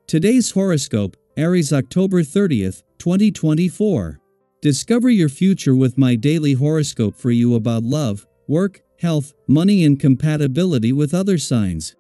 Today's horoscope, Aries October 30th, 2024. Discover your future with my daily horoscope for you about love, work, health, money and compatibility with other signs.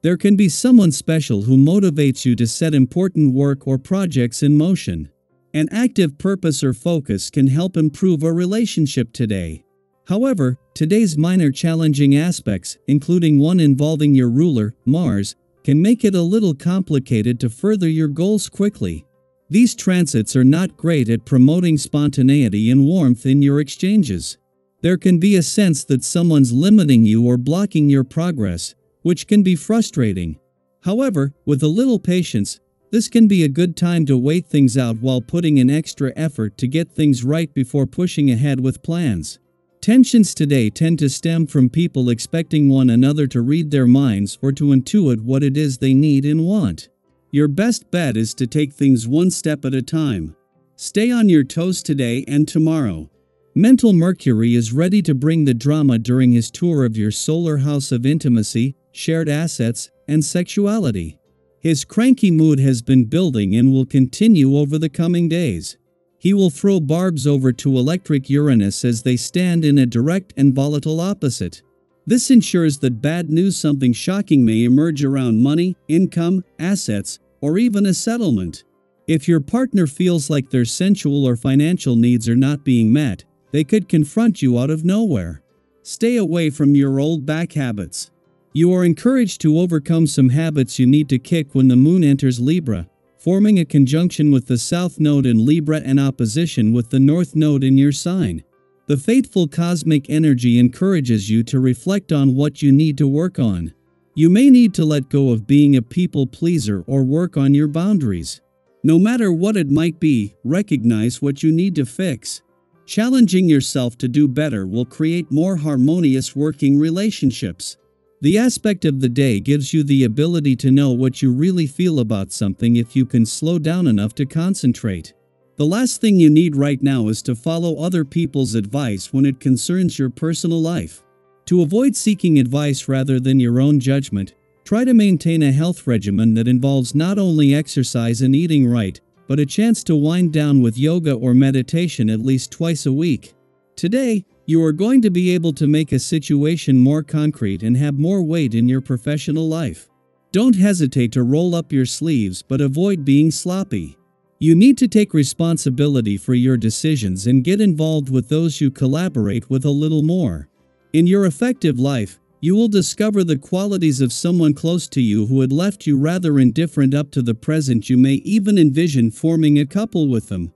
There can be someone special who motivates you to set important work or projects in motion. An active purpose or focus can help improve a relationship today. However, today's minor challenging aspects, including one involving your ruler, Mars, can make it a little complicated to further your goals quickly. These transits are not great at promoting spontaneity and warmth in your exchanges. There can be a sense that someone's limiting you or blocking your progress, which can be frustrating. However, with a little patience, this can be a good time to wait things out while putting in extra effort to get things right before pushing ahead with plans. Tensions today tend to stem from people expecting one another to read their minds or to intuit what it is they need and want. Your best bet is to take things one step at a time. Stay on your toes today and tomorrow. Mental Mercury is ready to bring the drama during his tour of your solar house of intimacy, shared assets, and sexuality. His cranky mood has been building and will continue over the coming days. He will throw barbs over to electric Uranus as they stand in a direct and volatile opposite. This ensures that bad news, something shocking, may emerge around money, income, assets, or even a settlement. If your partner feels like their sensual or financial needs are not being met, they could confront you out of nowhere. Stay away from your old back habits. You are encouraged to overcome some habits you need to kick when the moon enters Libra, forming a conjunction with the South Node in Libra and opposition with the North Node in your sign. The fateful cosmic energy encourages you to reflect on what you need to work on. You may need to let go of being a people pleaser or work on your boundaries. No matter what it might be, recognize what you need to fix. Challenging yourself to do better will create more harmonious working relationships. The aspect of the day gives you the ability to know what you really feel about something if you can slow down enough to concentrate. The last thing you need right now is to follow other people's advice when it concerns your personal life. To avoid seeking advice rather than your own judgment, try to maintain a health regimen that involves not only exercise and eating right, but a chance to wind down with yoga or meditation at least twice a week. Today, you are going to be able to make a situation more concrete and have more weight in your professional life. Don't hesitate to roll up your sleeves, but avoid being sloppy. You need to take responsibility for your decisions and get involved with those you collaborate with a little more. In your effective life, you will discover the qualities of someone close to you who had left you rather indifferent up to the present. You may even envision forming a couple with them.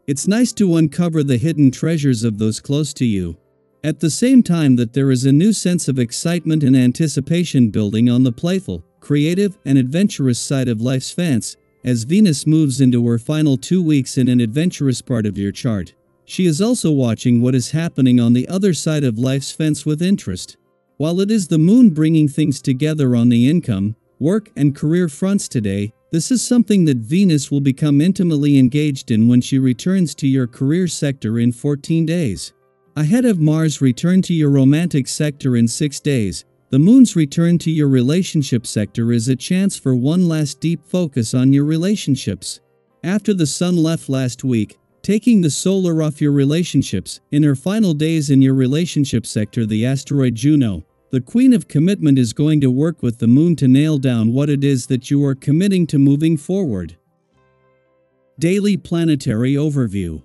It's nice to uncover the hidden treasures of those close to you. At the same time that there is a new sense of excitement and anticipation building on the playful, creative, and adventurous side of life's fence, as Venus moves into her final 2 weeks in an adventurous part of your chart. She is also watching what is happening on the other side of life's fence with interest. While it is the moon bringing things together on the income, work, and career fronts today, this is something that Venus will become intimately engaged in when she returns to your career sector in 14 days. Ahead of Mars' return to your romantic sector in 6 days, the moon's return to your relationship sector is a chance for one last deep focus on your relationships. After the sun left last week, taking the solar off your relationships, in her final days in your relationship sector, the asteroid Juno, the Queen of Commitment, is going to work with the moon to nail down what it is that you are committing to moving forward. Daily Planetary Overview.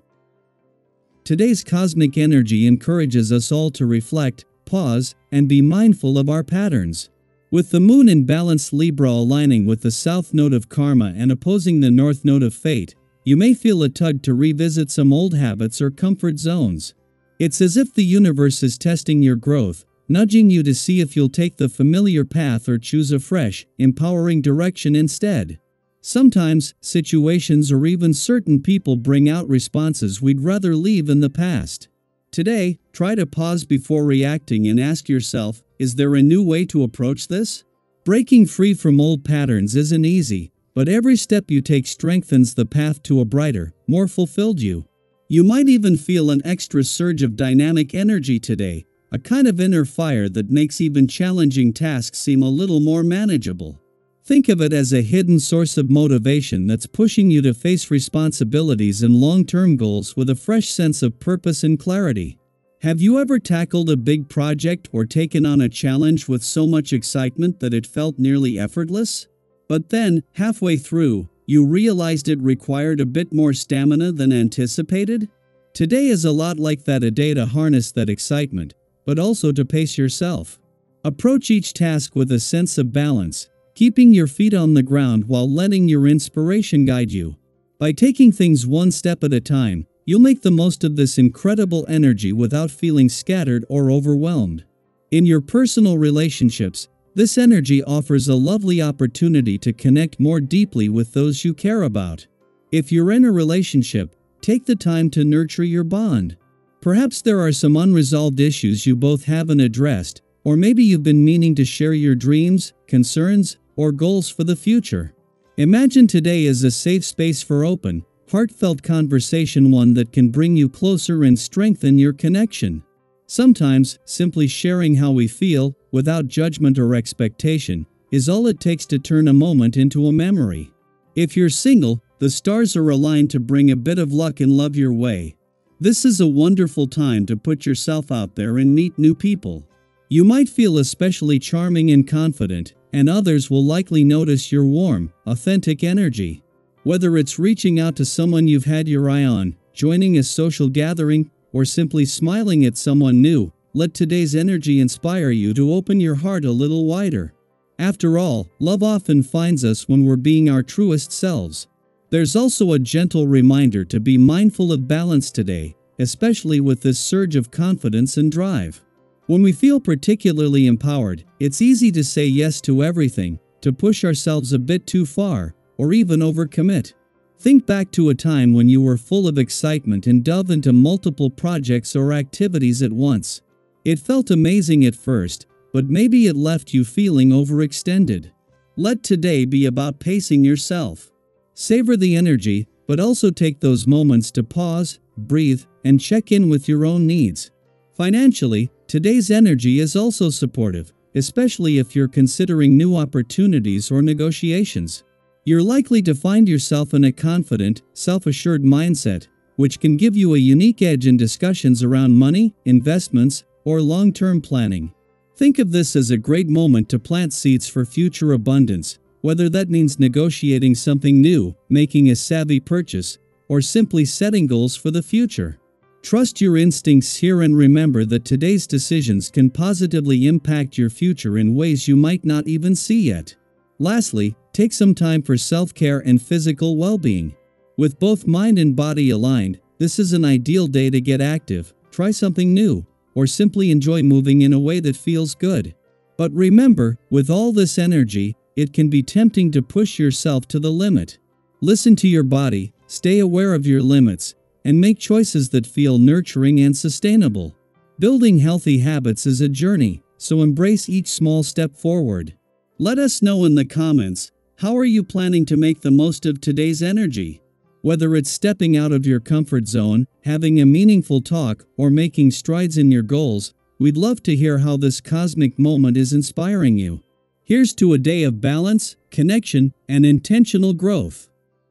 Today's cosmic energy encourages us all to reflect, pause, and be mindful of our patterns. With the moon in balanced Libra aligning with the South Node of Karma and opposing the North Node of Fate, you may feel a tug to revisit some old habits or comfort zones. It's as if the universe is testing your growth, nudging you to see if you'll take the familiar path or choose a fresh, empowering direction instead. Sometimes, situations or even certain people bring out responses we'd rather leave in the past. Today, try to pause before reacting and ask yourself, is there a new way to approach this? Breaking free from old patterns isn't easy, but every step you take strengthens the path to a brighter, more fulfilled you. You might even feel an extra surge of dynamic energy today, a kind of inner fire that makes even challenging tasks seem a little more manageable. Think of it as a hidden source of motivation that's pushing you to face responsibilities and long-term goals with a fresh sense of purpose and clarity. Have you ever tackled a big project or taken on a challenge with so much excitement that it felt nearly effortless? But then, halfway through, you realized it required a bit more stamina than anticipated? Today is a lot like that, a day to harness that excitement, but also to pace yourself. Approach each task with a sense of balance, keeping your feet on the ground while letting your inspiration guide you. By taking things one step at a time, you'll make the most of this incredible energy without feeling scattered or overwhelmed. In your personal relationships, this energy offers a lovely opportunity to connect more deeply with those you care about. If you're in a relationship, take the time to nurture your bond. Perhaps there are some unresolved issues you both haven't addressed, or maybe you've been meaning to share your dreams, concerns, or goals for the future. Imagine today as a safe space for open, heartfelt conversation, one that can bring you closer and strengthen your connection. Sometimes, simply sharing how we feel, without judgment or expectation, is all it takes to turn a moment into a memory. If you're single, the stars are aligned to bring a bit of luck and love your way. This is a wonderful time to put yourself out there and meet new people. You might feel especially charming and confident, and others will likely notice your warm, authentic energy. Whether it's reaching out to someone you've had your eye on, joining a social gathering, or simply smiling at someone new, let today's energy inspire you to open your heart a little wider. After all, love often finds us when we're being our truest selves. There's also a gentle reminder to be mindful of balance today, especially with this surge of confidence and drive. When we feel particularly empowered, it's easy to say yes to everything, to push ourselves a bit too far, or even overcommit. Think back to a time when you were full of excitement and dove into multiple projects or activities at once. It felt amazing at first, but maybe it left you feeling overextended. Let today be about pacing yourself. Savor the energy, but also take those moments to pause, breathe, and check in with your own needs. Financially, today's energy is also supportive, especially if you're considering new opportunities or negotiations. You're likely to find yourself in a confident, self-assured mindset, which can give you a unique edge in discussions around money, investments, or long-term planning. Think of this as a great moment to plant seeds for future abundance, whether that means negotiating something new, making a savvy purchase, or simply setting goals for the future. Trust your instincts here and remember that today's decisions can positively impact your future in ways you might not even see yet. Lastly, take some time for self-care and physical well-being. With both mind and body aligned, this is an ideal day to get active, try something new, or simply enjoy moving in a way that feels good. But remember, with all this energy, it can be tempting to push yourself to the limit. Listen to your body, stay aware of your limits, and make choices that feel nurturing and sustainable. Building healthy habits is a journey, so embrace each small step forward. Let us know in the comments, how are you planning to make the most of today's energy? Whether it's stepping out of your comfort zone, having a meaningful talk, or making strides in your goals, we'd love to hear how this cosmic moment is inspiring you. Here's to a day of balance, connection, and intentional growth.